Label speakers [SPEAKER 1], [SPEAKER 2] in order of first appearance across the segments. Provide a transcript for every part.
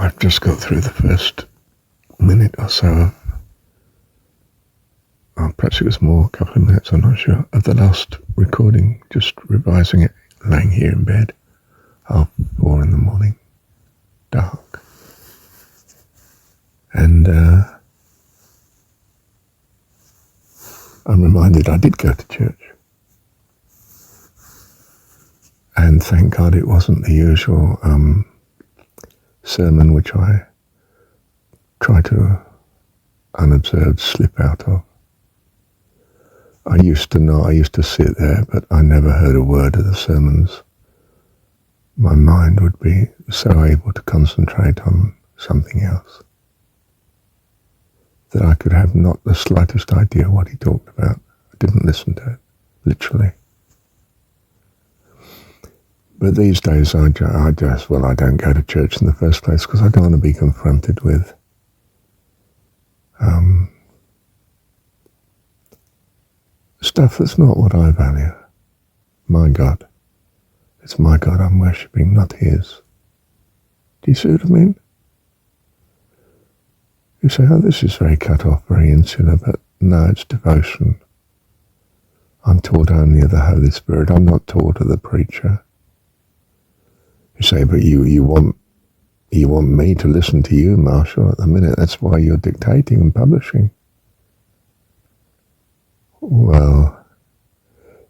[SPEAKER 1] I've just got through the first minute or so of, perhaps it was more, a couple of minutes, I'm not sure, of the last recording, just revising it, laying here in bed, 4:30 in the morning, dark. And I'm reminded I did go to church. And thank God it wasn't the usual sermon which I try to unobserved slip out of. I used to sit there, but I never heard a word of the sermons. My mind would be so able to concentrate on something else that I could have not the slightest idea what he talked about. I didn't listen to it, literally. But these days I don't go to church in the first place because I don't want to be confronted with stuff that's not what I value. My God. It's my God I'm worshipping, not his. Do you see what I mean? You say, oh, this is very cut off, very insular, but no, it's devotion. I'm taught only of the Holy Spirit. I'm not taught of the preacher. You say, but you want me to listen to you, Marshall, at the minute. That's why you're dictating and publishing. Well,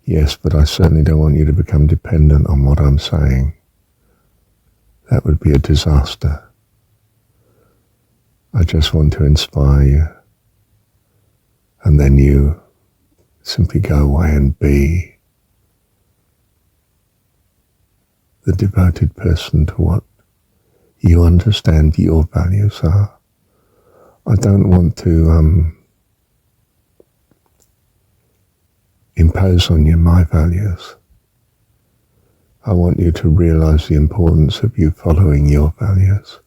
[SPEAKER 1] yes, but I certainly don't want you to become dependent on what I'm saying. That would be a disaster. I just want to inspire you. And then you simply go away and be the devoted person to what you understand your values are. I don't want to impose on you my values. I want you to realize the importance of you following your values.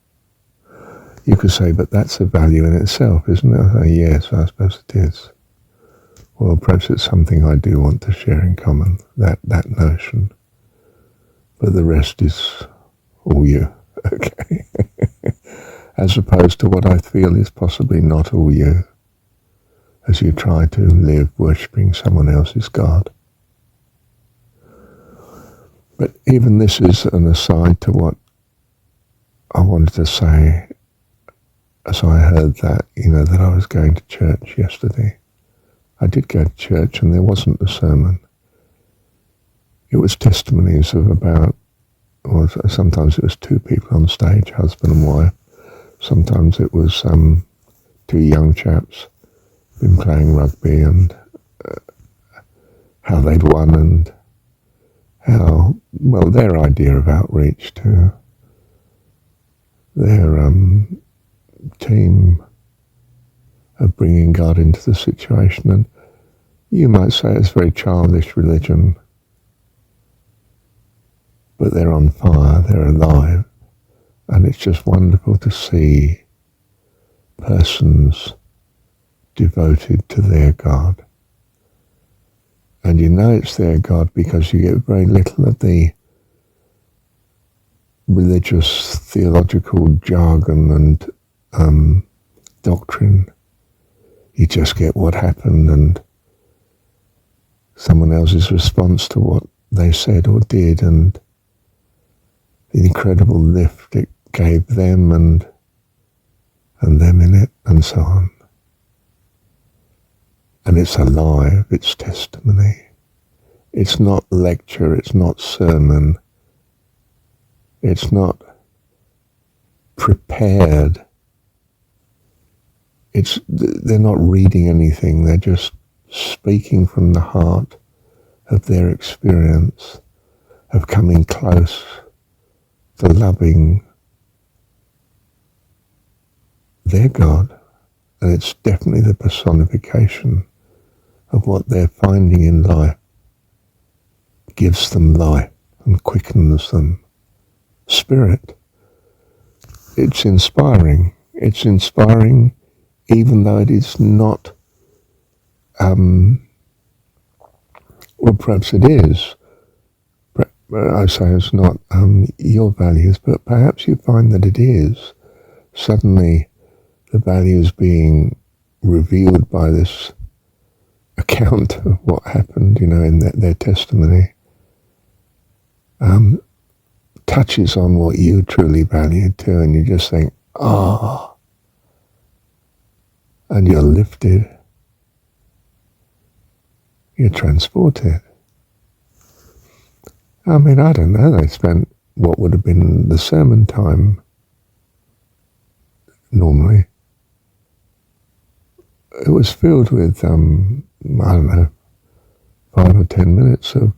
[SPEAKER 1] You could say, but that's a value in itself, isn't it? I say, yes, I suppose it is. Well, perhaps it's something I do want to share in common, that notion. But the rest is all you, okay? As opposed to what I feel is possibly not all you, as you try to live worshipping someone else's God. But even this is an aside to what I wanted to say as I heard that, that I was going to church yesterday. I did go to church and there wasn't a sermon. It was testimonies of sometimes it was two people on stage, husband and wife. Sometimes it was two young chaps been playing rugby and how they'd won and how, well, their idea of outreach to their team of bringing God into the situation. And you might say it's very childish religion, but they're on fire, they're alive, and it's just wonderful to see persons devoted to their God. And you know it's their God because you get very little of the religious theological jargon and doctrine. You just get what happened and someone else's response to what they said or did, and the incredible lift it gave them and them in it, and so on. And it's alive, it's testimony. It's not lecture, it's not sermon. It's not prepared. They're not reading anything, they're just speaking from the heart of their experience of coming close to loving their God. And it's definitely the personification of what they're finding in life, gives them life and quickens them. Spirit. It's inspiring. It's inspiring even though it is not, well, perhaps it is. I say it's not your values, but perhaps you find that it is. suddenly the values being revealed by this account of what happened, in their testimony, touches on what you truly valued too, and you just think, and you're lifted, you're transported. I mean, I don't know, they spent what would have been the sermon time normally. It was filled with, I don't know, 5 or 10 minutes of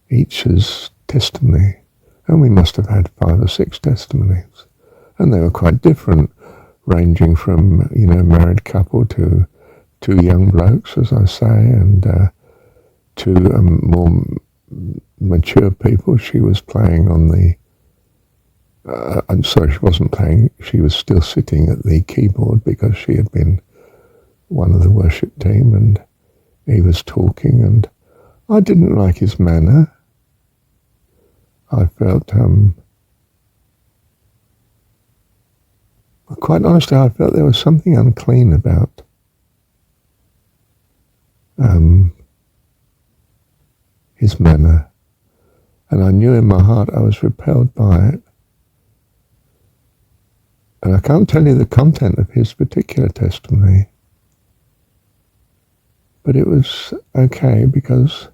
[SPEAKER 1] each's testimony. And we must have had 5 or 6 testimonies. And they were quite different, ranging from, married couple to 2 young blokes, as I say, and 2 more mature people. She was playing on the I'm sorry, she wasn't playing. She was still sitting at the keyboard because she had been one of the worship team, and he was talking, and I didn't like his manner. I felt, quite honestly, I felt there was something unclean about his manner, and I knew in my heart I was repelled by it. And I can't tell you the content of his particular testimony, but it was okay because,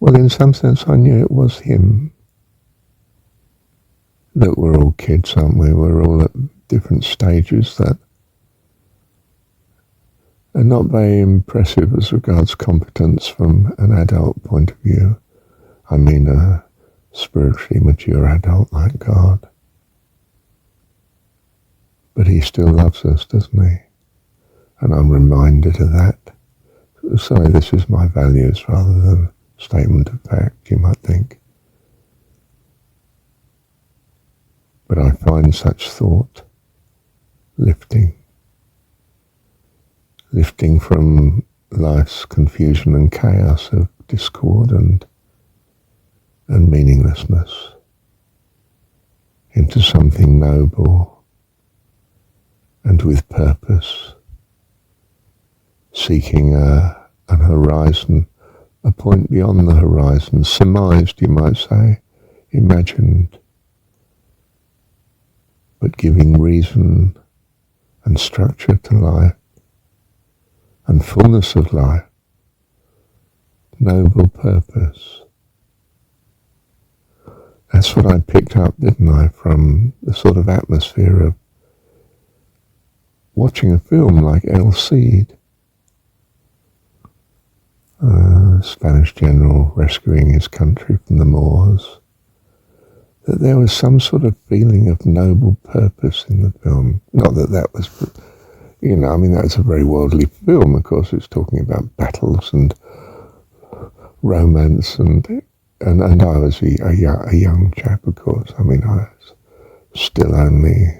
[SPEAKER 1] well, in some sense I knew it was him. Look, we're all kids, aren't we? We're all at different stages that are not very impressive as regards competence from an adult point of view. I mean a spiritually mature adult like God. But he still loves us, doesn't he? And I'm reminded of that. Sorry, this is my values rather than statement of fact, you might think. But I find such thought lifting from life's confusion and chaos of discord and meaninglessness into something noble and with purpose, seeking an horizon, a point beyond the horizon, surmised, you might say, imagined, but giving reason and structure to life and fullness of life, noble purpose. That's what I picked up, didn't I, from the sort of atmosphere of watching a film like El Cid, Spanish general rescuing his country from the Moors, that there was some sort of feeling of noble purpose in the film. Not that that was, that's a very worldly film, of course. It's talking about battles and romance, and I was a young chap, of course. I was still only,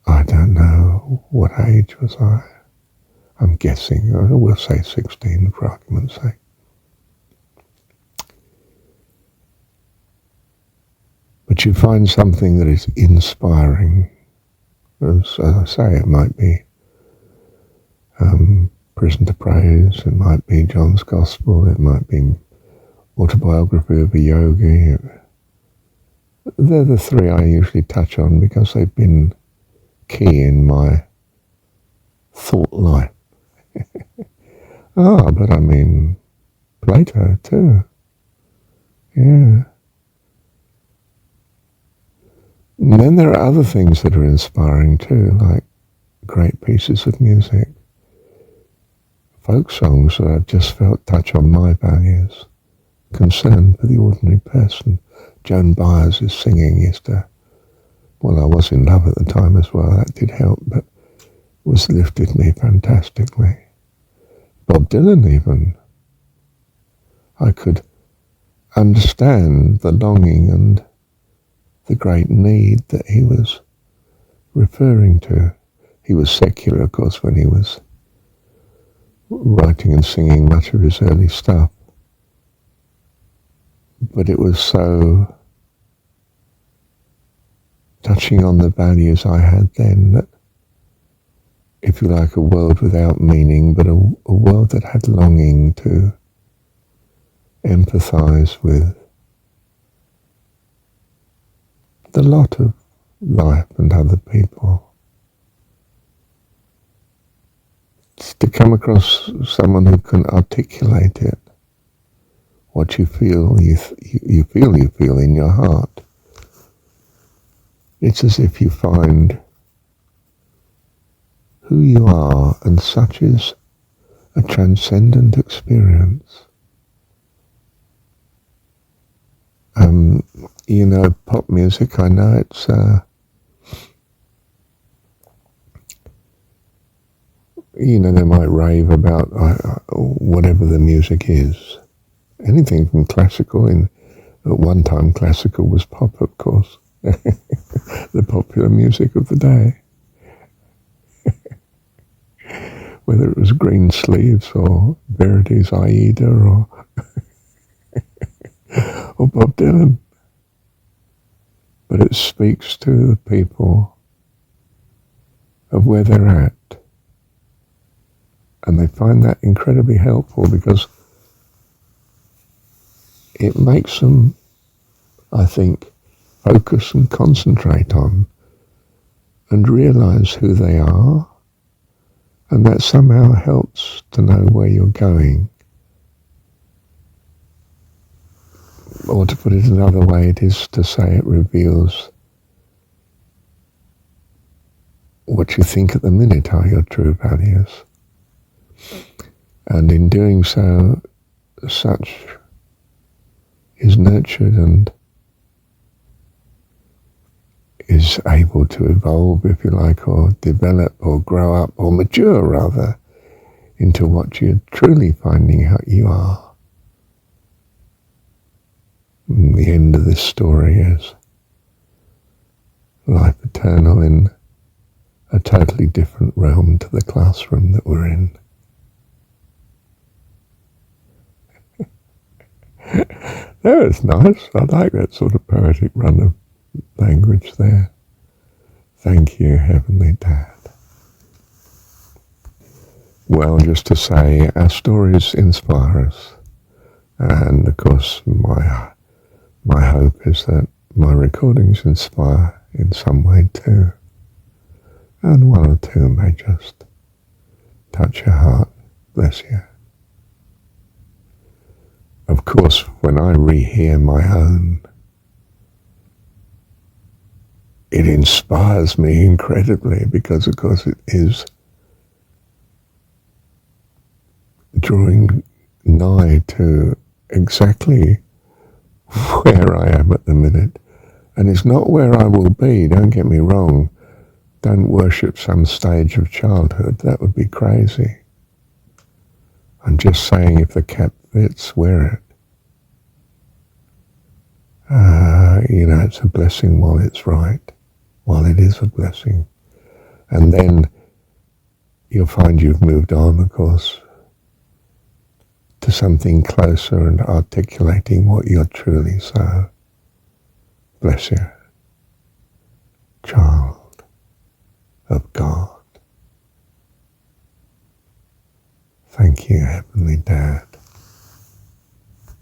[SPEAKER 1] I don't know, what age was I? I'm guessing, we'll say 16 for argument's sake. But you find something that is inspiring. As I say, it might be Prison to Praise, it might be John's Gospel, it might be Autobiography of a Yogi. They're the 3 I usually touch on because they've been key in my thought life. But Plato too. Yeah. And then there are other things that are inspiring too, like great pieces of music, folk songs that I've just felt touch on my values, concern for the ordinary person. Joan Baez's singing used to, well, I was in love at the time as well, that did help, but was lifted me fantastically. Bob Dylan even. I could understand the longing and the great need that he was referring to. He was secular, of course, when he was writing and singing much of his early stuff. But it was so touching on the values I had then, that, if you like, a world without meaning, but a world that had longing to empathize with the lot of life and other people. To come across someone who can articulate it, what you feel, you feel in your heart. It's as if you find who you are, and such is a transcendent experience. You know, pop music, I know it's you know, they might rave about whatever the music is. Anything from classical, at one time classical was pop, of course. The popular music of the day. Whether it was Green Sleeves or Verity's Aida or Bob Dylan. But it speaks to the people of where they're at. And they find that incredibly helpful, because it makes them, I think, focus and concentrate on and realize who they are, and that somehow helps to know where you're going. Or to put it another way, it is to say it reveals what you think at the minute are your true values. And in doing so, such is nurtured and is able to evolve, if you like, or develop or grow up or mature, rather, into what you're truly finding out you are. And the end of this story is life eternal in a totally different realm to the classroom that we're in. That was nice. I like that sort of poetic run of language there. Thank you, Heavenly Dad. Well, just to say, our stories inspire us. And of course, my hope is that my recordings inspire in some way too. And one or two may just touch your heart. Bless you. Of course, when I rehear my own, it inspires me incredibly, because of course it is drawing nigh to exactly where I am at the minute. And it's not where I will be, don't get me wrong. Don't worship some stage of childhood. That would be crazy. I'm just saying, if the cap fits, wear it. You know, it's a blessing while it's right, while it is a blessing. And then you'll find you've moved on, of course, to something closer and articulating what you're truly. So, bless you, child of God. Thank you, Heavenly Dad.